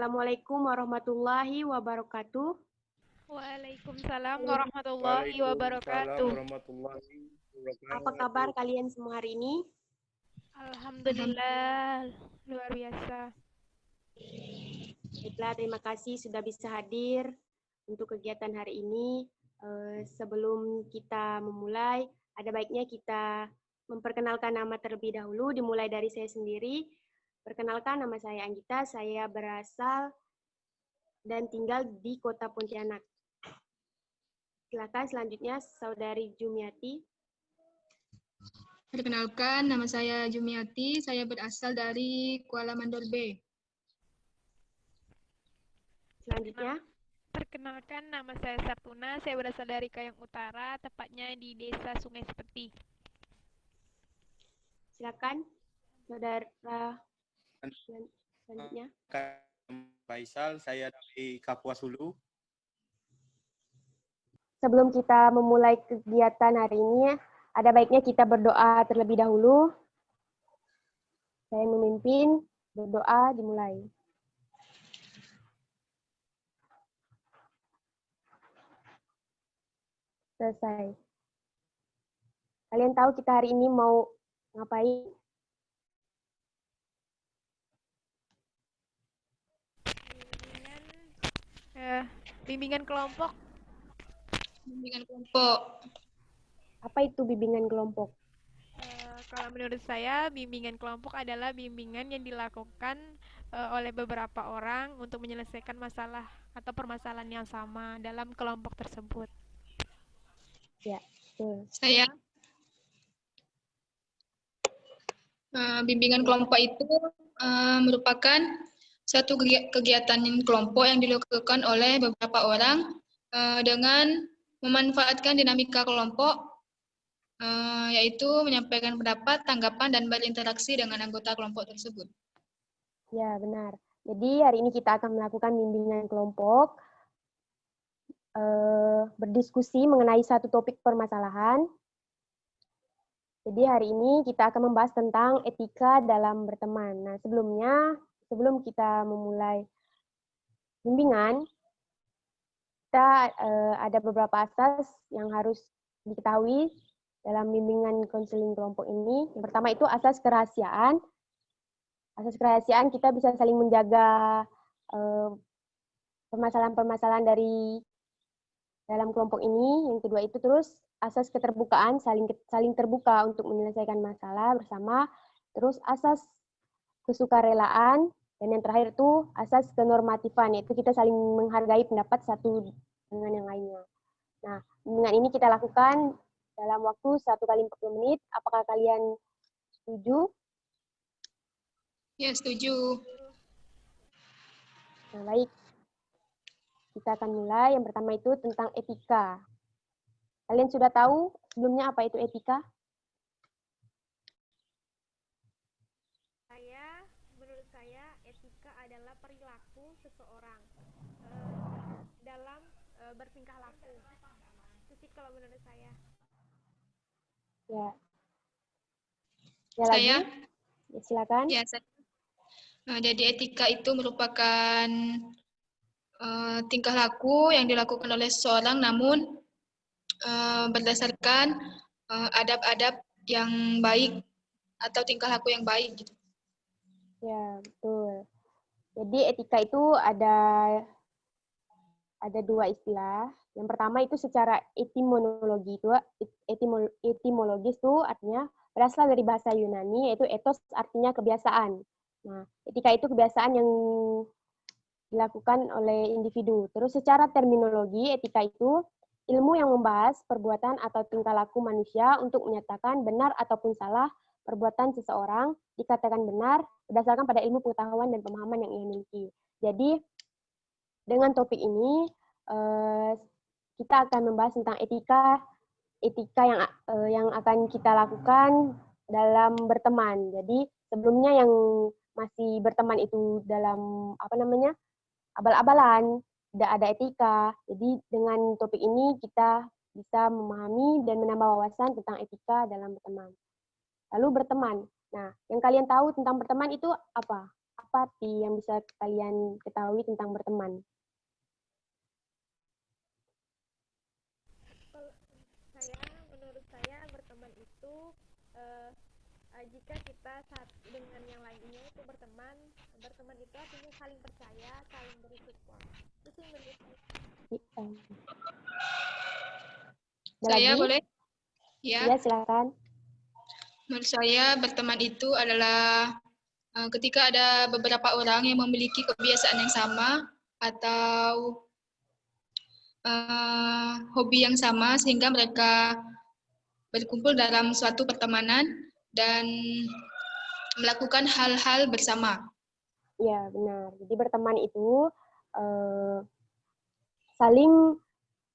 Assalamualaikum warahmatullahi wabarakatuh. Waalaikumsalam warahmatullahi wabarakatuh. Apa kabar kalian semua hari ini? Alhamdulillah, luar biasa. Baiklah, terima kasih sudah bisa hadir untuk kegiatan hari ini. Sebelum kita memulai, ada baiknya kita memperkenalkan nama terlebih dahulu, dimulai dari saya sendiri. Perkenalkan, nama saya Anggita, saya berasal dan tinggal di Kota Pontianak. Silakan selanjutnya Saudari Jumiati. Perkenalkan, nama saya Jumiati, saya berasal dari Kuala Mandor B. Selanjutnya. Perkenalkan, nama saya Sartuna, saya berasal dari Kayong Utara, tepatnya di Desa Sungai Sepeti. Silakan, Saudara selanjutnya. Faisal, saya dari Kapuas Hulu. Sebelum kita memulai kegiatan hari ini, ada baiknya kita berdoa terlebih dahulu. Saya memimpin, berdoa dimulai. Selesai. Kalian tahu kita hari ini mau ngapain? Bimbingan kelompok. Bimbingan kelompok. Apa itu bimbingan kelompok? Kalau menurut saya, bimbingan kelompok adalah bimbingan yang dilakukan oleh beberapa orang untuk menyelesaikan masalah atau permasalahan yang sama dalam kelompok tersebut. Ya, betul. Saya bimbingan kelompok itu merupakan satu kegiatan kelompok yang dilakukan oleh beberapa orang dengan memanfaatkan dinamika kelompok, yaitu menyampaikan pendapat, tanggapan, dan berinteraksi dengan anggota kelompok tersebut. Ya, benar. Jadi hari ini kita akan melakukan bimbingan kelompok, berdiskusi mengenai satu topik permasalahan. Jadi hari ini kita akan membahas tentang etika dalam berteman. Nah, sebelum kita memulai bimbingan, kita ada beberapa asas yang harus diketahui dalam bimbingan konseling kelompok ini. Yang pertama itu asas kerahasiaan. Asas kerahasiaan kita bisa saling menjaga permasalahan-permasalahan dari dalam kelompok ini. Yang kedua itu terus asas keterbukaan, saling terbuka untuk menyelesaikan masalah bersama. Terus asas kesukarelaan, dan yang terakhir itu asas kenormatifan, yaitu kita saling menghargai pendapat satu dengan yang lainnya. Nah, dengan ini kita lakukan dalam waktu 1 kali 40 menit. Apakah kalian setuju? Ya, setuju. Nah, baik. Kita akan mulai. Yang pertama itu tentang etika. Kalian sudah tahu sebelumnya apa itu etika? Menurut saya, etika adalah perilaku seseorang dalam bertingkah laku. Itu sih kalau menurut saya. Ya. Saya? Lagi? Ya, silakan. Ya, jadi etika itu merupakan tingkah laku yang dilakukan oleh seseorang, namun berdasarkan adab-adab yang baik atau tingkah laku yang baik gitu. Ya, betul. Jadi etika itu ada dua istilah. Yang pertama itu secara etimologis itu artinya berasal dari bahasa Yunani, yaitu ethos artinya kebiasaan. Nah, etika itu kebiasaan yang dilakukan oleh individu. Terus secara terminologi, etika itu ilmu yang membahas perbuatan atau tingkah laku manusia untuk menyatakan benar ataupun salah perbuatan seseorang, dikatakan benar berdasarkan pada ilmu pengetahuan dan pemahaman yang ia miliki. Jadi, dengan topik ini, kita akan membahas tentang etika yang akan kita lakukan dalam berteman. Jadi, sebelumnya yang masih berteman itu dalam abal-abalan, tidak ada etika. Jadi dengan topik ini kita bisa memahami dan menambah wawasan tentang etika dalam berteman. Lalu berteman. Nah, yang kalian tahu tentang berteman itu apa? apa arti yang bisa kalian ketahui tentang berteman? Menurut saya berteman itu jika kita dengan yang lainnya itu berteman itu artinya saling percaya, saling beri support. Itu sih menurut saya. Saya boleh? Ya. Ya, silakan. Menurut saya berteman itu adalah ketika ada beberapa orang yang memiliki kebiasaan yang sama atau hobi yang sama sehingga mereka berkumpul dalam suatu pertemanan dan melakukan hal-hal bersama. Ya, benar. Jadi berteman itu saling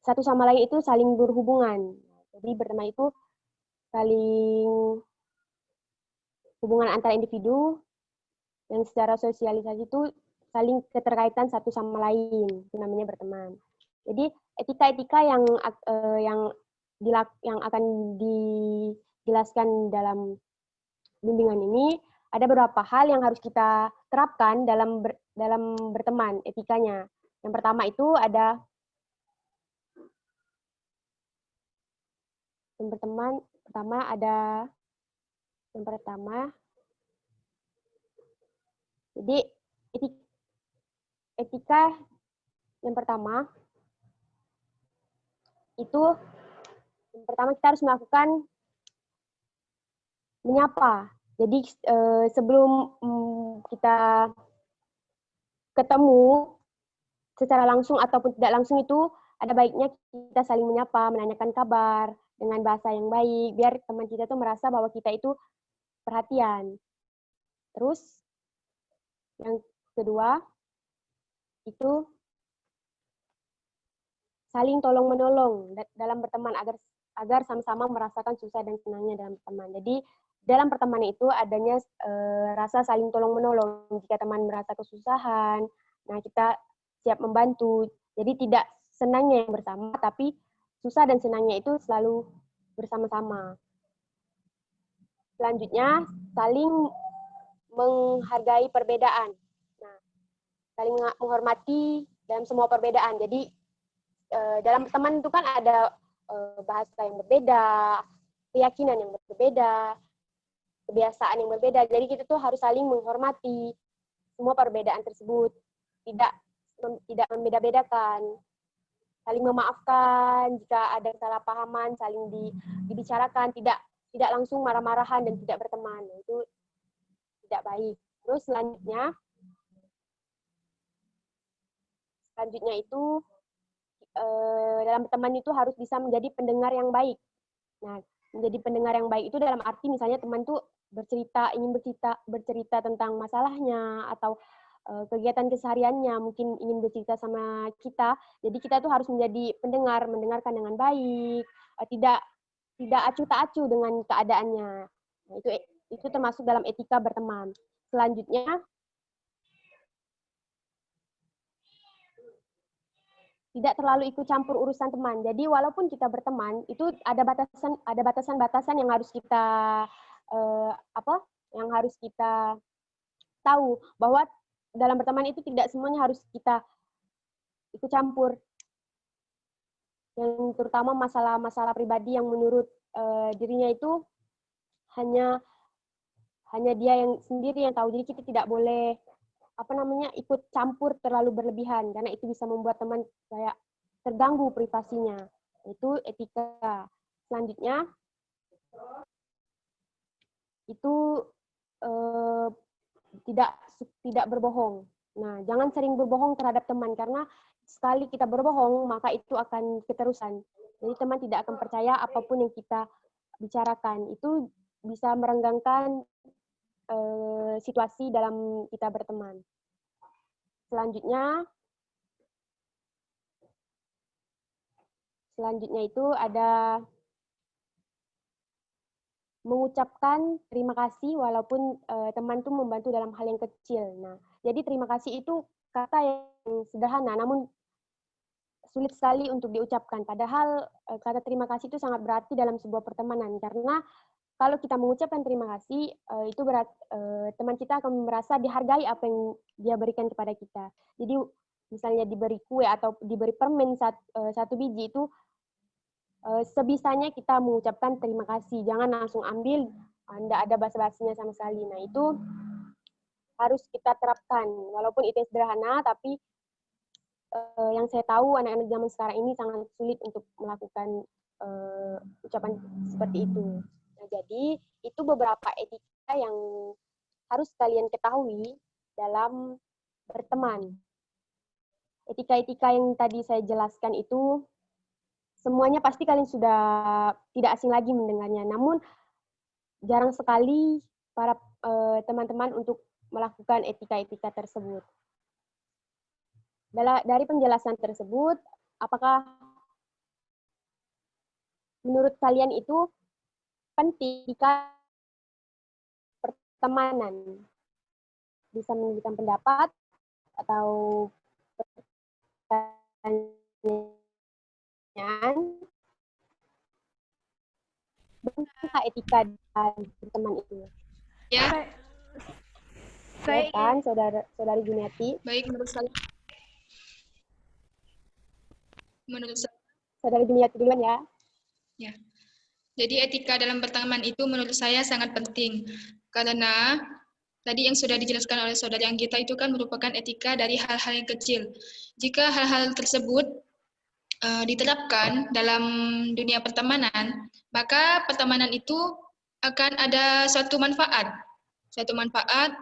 satu sama lain itu saling berhubungan. Jadi berteman itu saling hubungan antar individu yang secara sosialisasi itu saling keterkaitan satu sama lain. Itu namanya berteman. Jadi etika-etika yang akan dijelaskan dalam bimbingan ini ada beberapa hal yang harus kita terapkan dalam berteman, etikanya. Yang pertama itu ada jadi etika yang pertama itu yang pertama kita harus melakukan menyapa. Jadi sebelum kita ketemu secara langsung ataupun tidak langsung itu ada baiknya kita saling menyapa, menanyakan kabar dengan bahasa yang baik biar teman kita tuh merasa bahwa kita itu perhatian. Terus yang kedua itu saling tolong menolong dalam berteman agar sama-sama merasakan susah dan senangnya dalam berteman. Jadi dalam pertemanan itu adanya rasa saling tolong menolong. Jika teman merasa kesusahan, nah kita siap membantu. Jadi tidak senangnya yang bersama, tapi susah dan senangnya itu selalu bersama-sama. Selanjutnya saling menghargai perbedaan. Nah, saling menghormati dalam semua perbedaan. Jadi dalam teman itu kan ada bahasa yang berbeda, keyakinan yang berbeda, kebiasaan yang berbeda. Jadi kita tuh harus saling menghormati semua perbedaan tersebut, tidak membeda-bedakan, saling memaafkan jika ada kesalahpahaman, saling dibicarakan, tidak langsung marah-marahan dan tidak berteman. Itu tidak baik. Terus selanjutnya itu dalam teman itu harus bisa menjadi pendengar yang baik. Nah, menjadi pendengar yang baik itu dalam arti misalnya teman tuh ingin bercerita tentang masalahnya atau kegiatan kesehariannya, mungkin ingin bercerita sama kita. Jadi kita tuh harus menjadi pendengar, mendengarkan dengan baik, tidak acuh tak acuh dengan keadaannya. Nah, itu termasuk dalam etika berteman. Selanjutnya tidak terlalu ikut campur urusan teman. Jadi walaupun kita berteman, itu ada batasan-batasan yang harus kita yang harus kita tahu bahwa dalam berteman itu tidak semuanya harus kita ikut campur. Yang terutama masalah-masalah pribadi yang menurut dirinya itu hanya dia yang sendiri yang tahu. Jadi kita tidak boleh ikut campur terlalu berlebihan karena itu bisa membuat teman kayak terganggu privasinya. Itu etika. Selanjutnya itu tidak berbohong. Nah, jangan sering berbohong terhadap teman karena sekali kita berbohong maka itu akan keterusan. Jadi teman tidak akan percaya apapun yang kita bicarakan. Itu bisa merenggangkan situasi dalam kita berteman. Selanjutnya itu ada mengucapkan terima kasih walaupun teman itu membantu dalam hal yang kecil. Nah, jadi terima kasih itu kata yang sederhana namun sulit sekali untuk diucapkan. Padahal kata terima kasih itu sangat berarti dalam sebuah pertemanan karena kalau kita mengucapkan terima kasih, itu teman kita akan merasa dihargai apa yang dia berikan kepada kita. Jadi misalnya diberi kue atau diberi permen satu biji itu, sebisanya kita mengucapkan terima kasih. Jangan langsung ambil, tidak ada basa-basinya sama sekali. Nah itu harus kita terapkan. Walaupun itu sederhana, tapi yang saya tahu anak-anak zaman sekarang ini sangat sulit untuk melakukan ucapan seperti itu. Nah, jadi itu beberapa etika yang harus kalian ketahui dalam berteman. Etika-etika yang tadi saya jelaskan itu semuanya pasti kalian sudah tidak asing lagi mendengarnya. Namun jarang sekali para teman-teman untuk melakukan etika-etika tersebut. Dari penjelasan tersebut, apakah menurut kalian itu penting jika pertemanan? Bisa menunjukkan pendapat atau pertanyaan tentang etika dan berteman itu. Ya, Saya kan, saudari Juniati. baik menurut saya. Saudari Juniati duluan ya. Ya. Jadi etika dalam berteman itu menurut saya sangat penting karena tadi yang sudah dijelaskan oleh saudari Anggita itu kan merupakan etika dari hal-hal yang kecil. Jika hal-hal tersebut diterapkan dalam dunia pertemanan, maka pertemanan itu akan ada suatu manfaat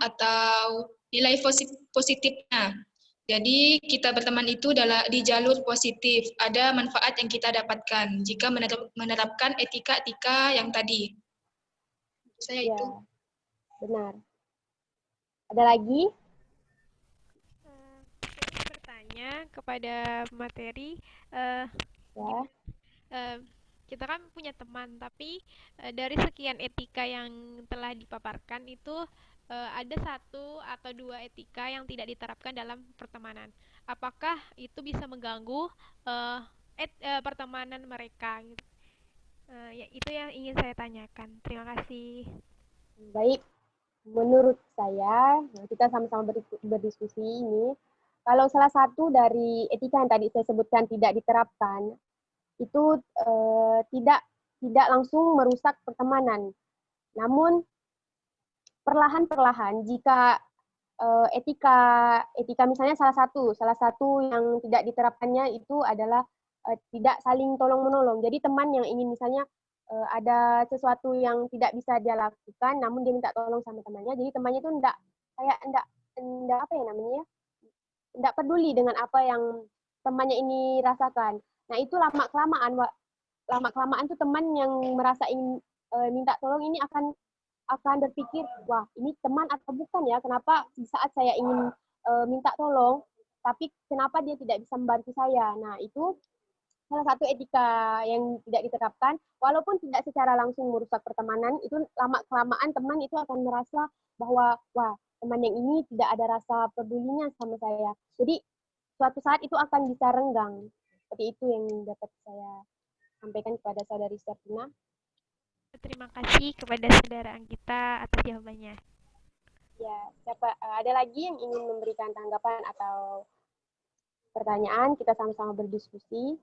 atau nilai positifnya. Jadi kita berteman itu di jalur positif, ada manfaat yang kita dapatkan jika menerapkan etika-etika yang tadi. Saya Ya, itu. benar. Ada lagi? ingin bertanya kepada materi. Ya. Kita kan punya teman, tapi dari sekian etika yang telah dipaparkan itu ada satu atau dua etika yang tidak diterapkan dalam pertemanan. Apakah itu bisa mengganggu pertemanan mereka? Gitu. Ya, itu yang ingin saya tanyakan. Terima kasih. Baik, menurut saya, kita sama-sama berdiskusi ini, kalau salah satu dari etika yang tadi saya sebutkan tidak diterapkan, itu tidak langsung merusak pertemanan. Namun perlahan-perlahan jika etika misalnya salah satu yang tidak diterapkannya itu adalah tidak saling tolong-menolong. Jadi teman yang ingin misalnya ada sesuatu yang tidak bisa dia lakukan, namun dia minta tolong sama temannya, jadi temannya itu enggak apa ya namanya, enggak peduli dengan apa yang temannya ini rasakan. Nah itu lama-kelamaan tuh teman yang merasa ingin minta tolong ini akan berpikir, wah ini teman atau bukan ya, kenapa di saat saya ingin minta tolong, tapi kenapa dia tidak bisa membantu saya. Nah itu salah satu etika yang tidak diterapkan, walaupun tidak secara langsung merusak pertemanan, itu lama-kelamaan teman itu akan merasa bahwa, wah teman yang ini tidak ada rasa pedulinya sama saya. Jadi suatu saat itu akan bisa renggang. Seperti itu yang dapat saya sampaikan kepada saudari Sertina. Terima kasih kepada saudara Anggita atas jawabannya. Ya, ada lagi yang ingin memberikan tanggapan atau pertanyaan? Kita sama-sama berdiskusi.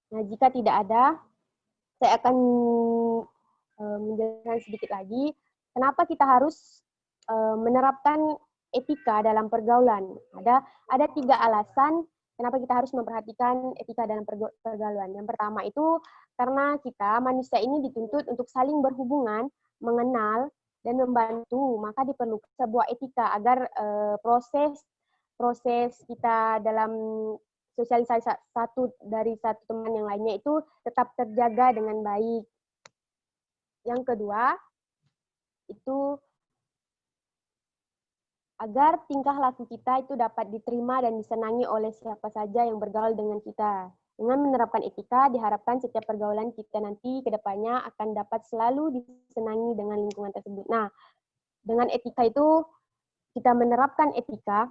Nah, jika tidak ada, saya akan menjelaskan sedikit lagi kenapa kita harus menerapkan etika dalam pergaulan. Ada 3 alasan kenapa kita harus memperhatikan etika dalam pergaulan. Yang pertama itu karena kita manusia ini dituntut untuk saling berhubungan, mengenal, dan membantu. Maka diperlukan sebuah etika agar proses kita dalam sosialisasi satu teman yang lainnya itu tetap terjaga dengan baik. Yang kedua, itu agar tingkah laku kita itu dapat diterima dan disenangi oleh siapa saja yang bergaul dengan kita. Dengan menerapkan etika, diharapkan setiap pergaulan kita nanti ke depannya akan dapat selalu disenangi dengan lingkungan tersebut. Nah, dengan etika itu, kita menerapkan etika,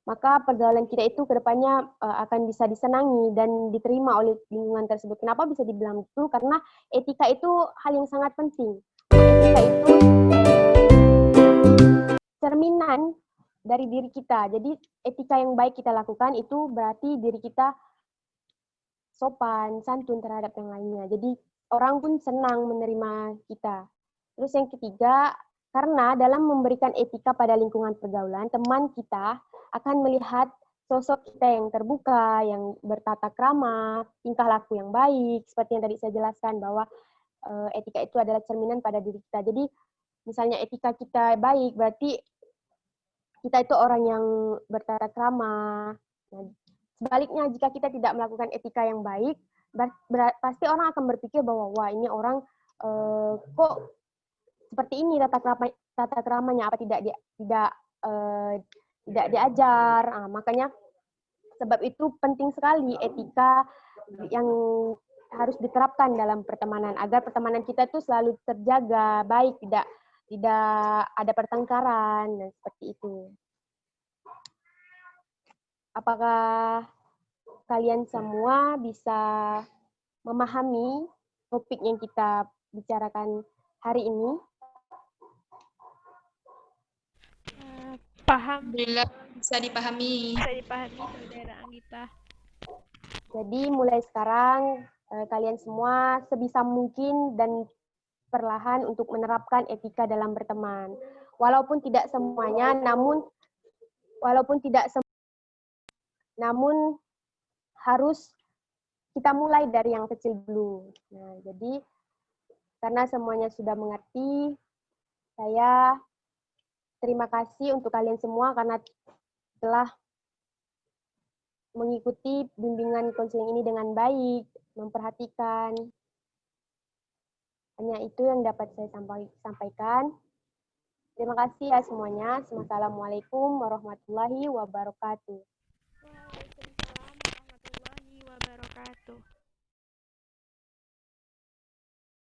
maka pergaulan kita itu kedepannya akan bisa disenangi dan diterima oleh lingkungan tersebut. Kenapa bisa dibilang itu? Karena etika itu hal yang sangat penting. Etika itu cerminan dari diri kita. Jadi etika yang baik kita lakukan itu berarti diri kita sopan, santun terhadap yang lainnya. Jadi orang pun senang menerima kita. Terus yang ketiga, karena dalam memberikan etika pada lingkungan pergaulan, teman kita akan melihat sosok kita yang terbuka, yang bertata krama, tingkah laku yang baik, seperti yang tadi saya jelaskan bahwa etika itu adalah cerminan pada diri kita. Jadi misalnya etika kita baik, berarti kita itu orang yang bertata krama. Nah, sebaliknya jika kita tidak melakukan etika yang baik, pasti orang akan berpikir bahwa wah ini orang kok seperti ini tata keramanya, apa tidak diajar. Nah, makanya sebab itu penting sekali etika yang harus diterapkan dalam pertemanan agar pertemanan kita tuh selalu terjaga baik, tidak ada pertengkaran dan seperti itu. Apakah kalian semua bisa memahami topik yang kita bicarakan hari ini? Paham. Alhamdulillah bisa dipahami. Bisa dipahami, Saudara Anggita. Jadi mulai sekarang kalian semua sebisa mungkin dan perlahan untuk menerapkan etika dalam berteman. Walaupun tidak semuanya, namun harus kita mulai dari yang kecil dulu. Nah, jadi karena semuanya sudah mengerti, saya terima kasih untuk kalian semua karena telah mengikuti bimbingan konseling ini dengan baik, memperhatikan. Hanya itu yang dapat saya sampaikan. Terima kasih ya semuanya. Assalamualaikum warahmatullahi wabarakatuh. Waalaikumsalam warahmatullahi wabarakatuh.